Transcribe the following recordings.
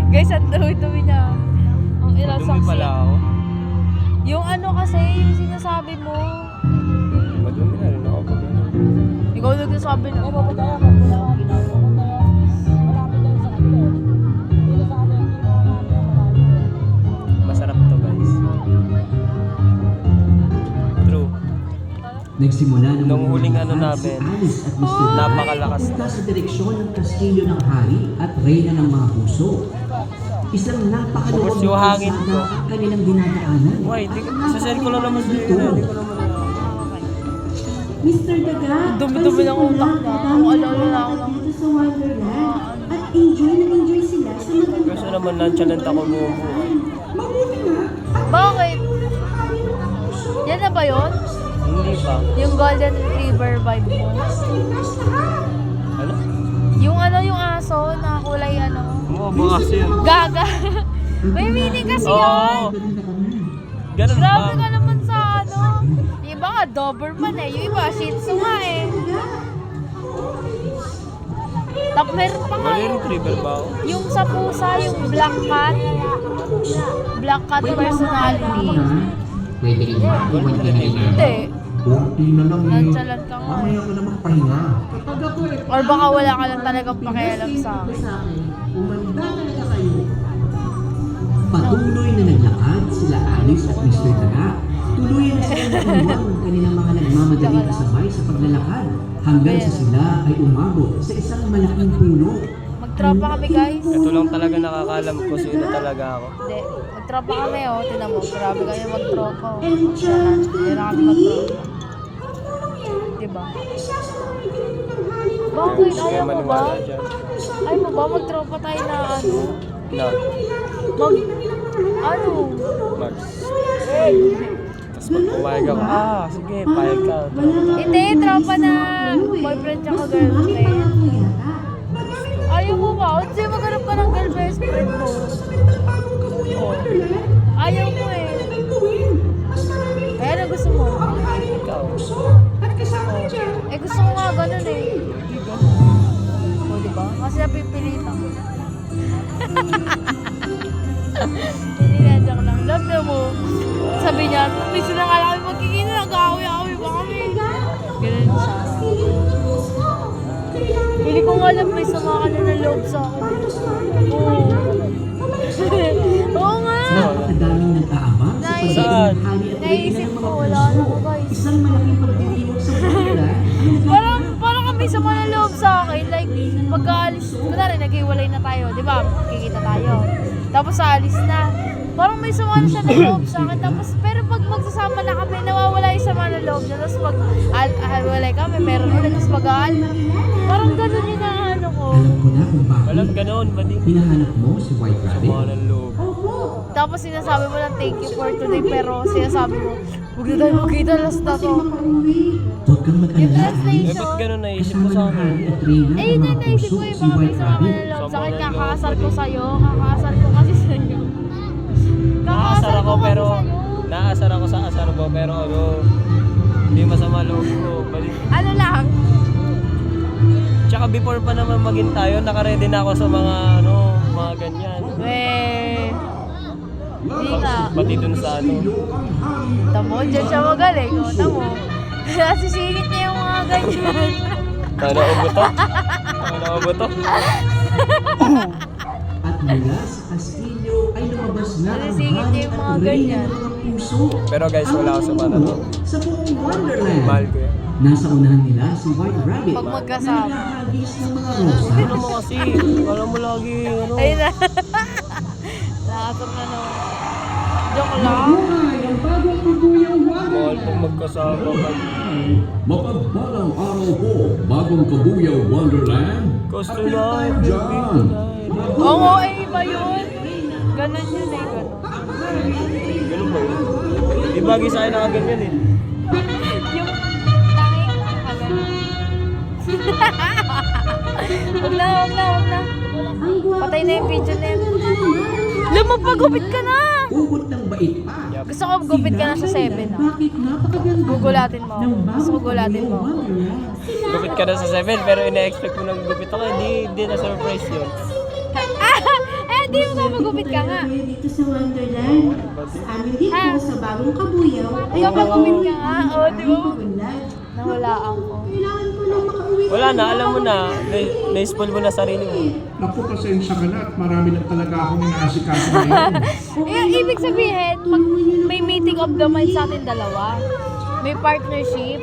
Guys, ang dumi-dumi niya. Ang ilang Madumi saksi. pala ako. Yung ano kasi, yung sinasabi mo. Madumi na rin ako pag ano. Ikaw nagsasabi na. Masarap to guys. True. Nagsimula ng Nung huling ano si namin, Alice at Mr. napakalakas Punta sa direksyon ng kastilyo ng hari at reyna ng mga puso. Isang napakaluwag Ubus yung hangin ko. ang kanilang dinadaanan. Why? Sasend ko lang naman sa iyo. Hindi ko naman Mr. Daga, Dumi-dumi ng utak na. Kung ano-ano na ako. dito sa Wonderland at enjoy sila sa maganda. Kasi naman nonchalant ako bumubuhay. Mabuti na. Bakit? Yan na ba yun? Hindi pa. Yung Golden Retriever vibe mo? Ano? Yung ano, yung aso na kulay ano? Oo, baka kasi yun. Gaga. May meaning kasi Oo. yan. Ganun Grabe ba? ka naman sa ano. Yung iba nga, Doberman eh. Yung iba, Shih Tzu nga eh. Tap, meron pa nga Golden yung, Retriever ba ako? yung sa pusa, yung Black Cat. Black Cat personality. Pwede rin maiwan ka na yan. Hindi. Kunti na lang eh. Nonchalant ka nga. Mamaya ka naman pahinga. Or baka wala ka lang talagang pakialam sa akin. Umanda talaga kayo. Patuloy na naglakad sila Alice at Mr. Daga. Tuluyan na sila naiwan ng kanilang mga nagmamadaling kasabay sa paglalakad hanggang sa sila ay umabot sa isang malaking puno. Magtropa kami guys. Ito lang talaga nakakalam ko sino talaga ako. Hindi. Magtropa kami oh. Tinan mo. Grabe kayo magtropa oh. Hindi na kami magtropa. Diba? Bakit? Kaya Ayaw mo ba? maniwala dyan. Ayaw mo ba magtropa tayo na ano? Na, Mag... Ano? mag. Tapos pag pumayag ako, sige, payag ka. Hindi, tropa na boyfriend tsaka girlfriend. Ayaw mo ba? Hindi, maghanap ka ng girl best friend mo. Oh. Ayaw mo eh. Kaya na gusto mo. Ikaw. Eh gusto ko nga ganun eh. O diba? Kasi napipilitan ko. Hindi na, joke lang. Love na mo. Sabi niya, miss na nga lang kami magkikita, nag-aaway-aaway ba kami? Ganun siya. Hindi ko nga alam, may sama ka na ng loob sa akin. Oo. Oo nga. Napakadaming nag-aabang sa Nai- pagdating ng hari at reyna Naisip ng ko, mga wala puso. na ako guys. Isang malaking pagdiriwag sa Wonderland. Parang kami sama ng loob sa akin. Like, pagka-alis, kunwari, naghiwalay na tayo, di ba? Kikita tayo. Tapos aalis na. Parang may sama na siya ng loob sa akin. Tapos, pero pag magsasama na kami, nawawala yung sama ng loob niya. Tapos pag walay kami, meron ulit. Tapos mag-aal. Parang ganun yung ano ko. Alam ko na kung bakit. Walang ganoon, badi. Hinahanap mo si White Rabbit. Sama ng loob. Tapos sinasabi mo lang, thank you for today. Pero sinasabi mo, huwag na tayo magkita last na to. Huwag kang mag-alala, Yung Alice. Eh, translation. ba't gano'n naisip mo Kasama sa ng akin? hari at reyna Eh, ng yun mga yung naisip puso ko yung si baka may White sama ka Rabbit. ng loob sa akin. Sama ng loob. Kakasar ko sa'yo. Kakasar ko kasi sa'yo. Naasar ako kasi pero, sa'yo. naasar ako sa asar mo pero ano, hindi masama loob ko. Bali. Ano lang? Tsaka before pa naman maging tayo, nakaredy na ako sa mga ano, mga ganyan. Weh. Hindi nga. Pati dun sa ano. Tamo, dyan siya magaling. O, tamo. Nasisingit niya yung mga ganyan. Naubo to? Naubo to? At mula sa kastilyo ay lumabas na ang Nasisingit hari niya yung mga at reyna ganyan. ng mga puso. Pero guys, wala ako sa mana to. Sa buong Wonderland. Mahal ko yan. Nasa unahan nila si White Rabbit. Pag magkasama. Na naghahagis ng mga rosas. Ano mo kasi, wala mo lagi, ano. Ayun na. Nakasap na naman. Joke lang. Mahal pong magkasama ka. Mapagpalang araw po, bagong kabuyaw Wonderland. Gusto na, baby. Diyan. Oo, eh, iba yun. Ganon yun eh, ganon. Ganun ba yun? Di bagay sa akin nakaganyan eh. Yung tanging nakaganon. Huwag na, huwag na, huwag na. Patay na yung video na yun. Lumapagupit ka na! Ugot ng bait pa. Gusto ko gupit ka na sa 7 ah. Bakit napakaganda Gugulatin mo. ng Gusto ko gulatin mo. Wonderland. Gupit ka na sa 7 pero ina-expect mo nang gupit ako, hindi na surprise yun. Hindi mo ba magupit ka nga? Dito sa Wonderland. Sa amin dito, Ha? sa Bagong Kabuyaw, ay Magpapagupit ka nga? Oo, di ba? pagunlad. Nawalaan ko. Kailangan ko lang makauwi. Wala na, alam mo na, na-spoil mo na sarili mo. Naku, pasensya ka na at marami na talaga akong inaasikaso ngayon. Ibig sabihin, pag may meeting of the mind sa atin dalawa, may partnership,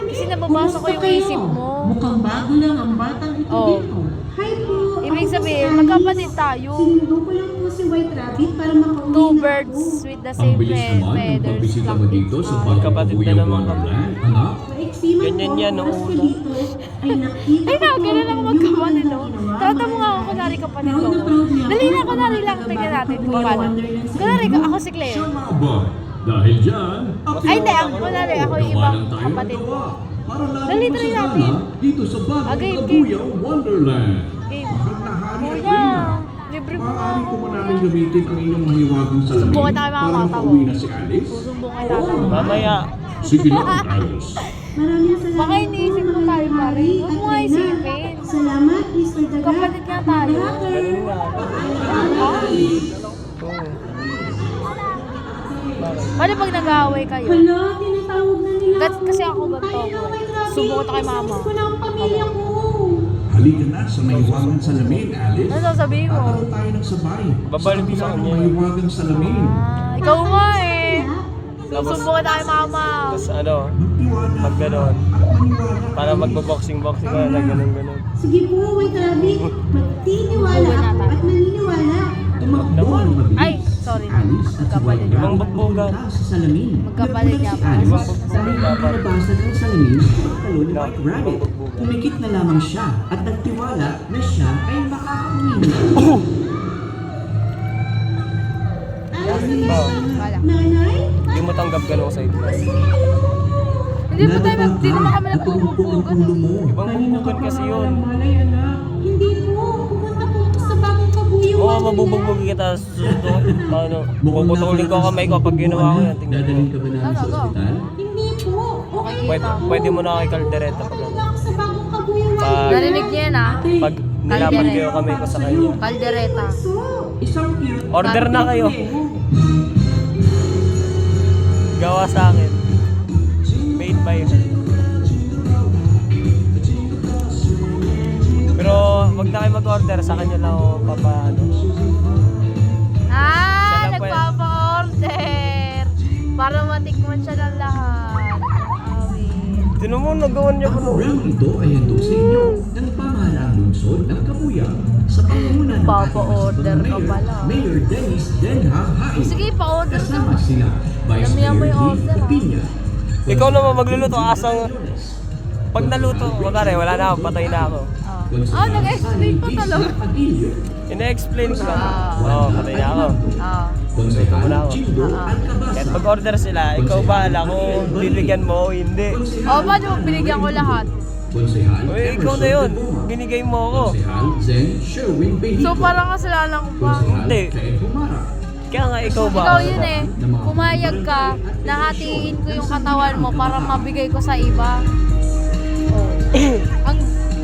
kasi nababasa ko yung isip mo. Mukhang bago lang ang batang ito Oh. dito. Hi po. Ibig Ako po sabihin, si magkapatid Alice. tayo. Sinundo ko lang po si White Rabbit para makauwi Two na birds ako. with the Ang same bilis naman ng feathers. pagbisita mo dito sa Ah. Bagong Kapatid na Kabuyaw naman kami. Wonderland. Anak, Maiksi man Ganyan po, yan, nung oras ko una. dito ay nakita Ay na, ko ganun ako yung magkapatid, no? mga ginawa. Tata mo nga ako, kunwari kapatid ko. Proud na proud niya Dali ako. na, kunwari lang, tingnan natin kung paano. Kunwari, ako si Claire. siya nga ba? Dahil dyan, Ay, hindi, kunwari, ako yung ibang kapatid ko. Para lalo Dali, try masagana natin. dito sa Bagong Okay, Kabuyaw Wonderland. Game. Mahal na hari at Kuya, Rina. libre mo nga Maaari ako. ko mo namin gamitin ang inyong mahiwagang salamin Subukan tayo, mga para mata mo. makauwi na si Alice. Susumbong kay tata mo. Mamaya, Sige lang, Alice. Maraming salamat Baka iniisip mo tayo pa rin. Huwag mo nga isipin. Salamat, Mr. Dagat. Kapatid nga tayo. ganun nga. Paano pag nag-aaway kayo? Hala, tinatawag na nila Kasi ako ganito. Ay, no, White Rabbit. Subukan tayo, mama. Miss ko na ang pamilya ko. Halika na sa mahiwagang salamin, Alice. Ano sasabihin mo? Tataroon tayo ng sabay. Babalik ko sa kabila ng kanya. mahiwagang salamin. Ikaw nga eh. Susumbong tayo, mama. Tapos ano, Magtiwala pag ka ganon, at maniwala para ka. magbo-boxing-boxing ka na ganun-ganun. Sige po, White Rabbit. Magtiniwala Buwan na ako tayo. at maniniwala. Tumakbo ang mabilis. Ay, sorry. Alice at si Magkapatid White niya. Ibang Rabbit bugbogan. pumunta sa salamin. Magkapatid niya Nagulat pa. si Alice Ibang bugbogan dahil dapat. nabasag ang salamin sa pagtalo ni White Rabbit. Ibang bugbogan. Tumikit na lamang siya at nagtiwala na siya ay makakauwi na. Wala. Nanay? Hindi mo tanggap ganun sa ito. Hindi pa tayo, hindi naman kami At tumumpok ang nagpupugan. ulo mo. Ibang bugbogan kasi yun. Hindi po. Pumunta po ako sa Bagong Kabuyaw. Oo, mabubugbog kita sa susunod. Ano, puputulin ko ang kamay ko pag ginawa ko yan. Tingnan Dadalhin mo. ka ba namin sa Ano, go? ospital? Hindi po. Okay Pwede mo na kay kaldereta pag ano. lang ako sa Bagong Kabuyaw. Pag, Narinig niya yan ah. pag nilaban kayo kamay ko sa kanya. Kaldereta. Isang cute Order na kayo. Gawa sa akin. Made by Pero wag na kayo mag-order, sa kanya lang ako papaano. Ah, Siya lang po yan. nagpapa-order. Para matikman siya ng lahat. Awit. Tinan mo, nagawan niya Ang ko no. programang ito ay handog sa inyo ng pamahalaang lungsod ng Kabuyaw sa pangunguna ng ating Papa-order ka Mayor, pala. Mayor Dennis Denha Hain. Sige, pa-order ka. Kasama sila Vice Damihan mo Mayor yung Heath order, ah. Lapina. Ikaw naman magluluto, asang pag naluto, kunwari wala na ako, patay na ako. Ah, nag-explain pa talaga. Ina-explain ko lang. Ah. Oo, patay na ako. Ah. Konsehal Wala ako. Chindo Ah. Alcabasa. Kahit mag-order sila, ikaw bahala kung bibigyan mo o hindi. Oh, paano mo binigyan ko lahat? Konsehal Uy, ikaw na yun. Binigay mo ako. Konsehal Zen Sherwin Behito. So, parang kasalanan ko pa. Konsehal Hindi. Ted Humara. Kaya nga ikaw ba? Ikaw yun eh. Pumayag ka, nahatiin ko yung katawan mo para mabigay ko sa iba. Oh. Ang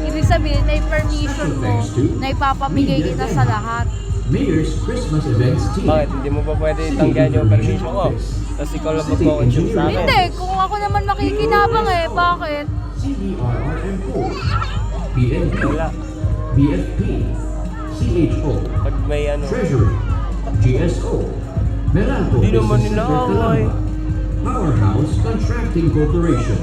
ibig sabihin, may permission mo na ipapamigay kita sa lahat. Mayor's Christmas Events Team. Bakit? Hindi mo pa pwede tanggihan yung permission ko? Tapos ikaw lang magko-consume sa akin. Hindi, kung ako naman makikinabang eh, bakit? CERRMO. PNP. Wala. BFP. CHO. Pag may ano. Treasury. GSO. Meralco. Di naman Business nila Center away. Calamba. Powerhouse Contracting Corporation.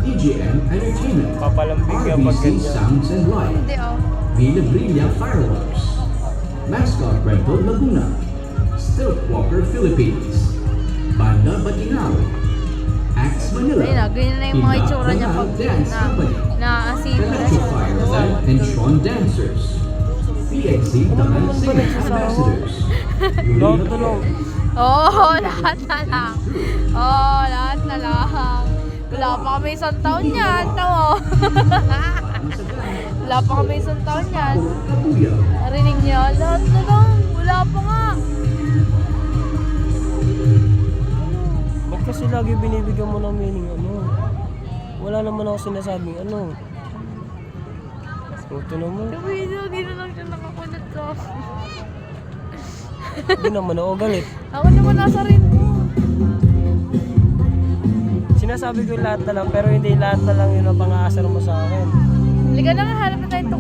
EGM Entertainment. Papalambing ka pag RBC ganyan. Sounds and Light. Hindi oh. Villa Brilla Fireworks. Mascot Rental Laguna. Stilt Walker Philippines. Banda Batinao. Axe Manila. Ayun na, ganyan na yung mga itsura niya pag Dance Company. na-asino na siya. Electrifier Lab and Sean Dancers. PXC Tangan Singers Ambassadors. Lahat na lang. Oo, lahat na lang. Oo, lahat na lang. Wala pa kami isang taon yan. Tamo. Wala pa kami isang taon yan. Kabuyaw. Narinig niyo? Lahat na lang. Wala pa nga. Ba't kasi lagi binibigyan mo ng meaning ano? Wala naman ako sinasabing ano. Ito naman. Sabi niyo, hindi na lang siya nakakulat ko. Hindi naman ako galit. Ako naman nasa rin mo. Sinasabi ko lahat na lang, pero hindi lahat na lang yun ang pang-aasar mo sa akin. Halika na nga, hanap na tayong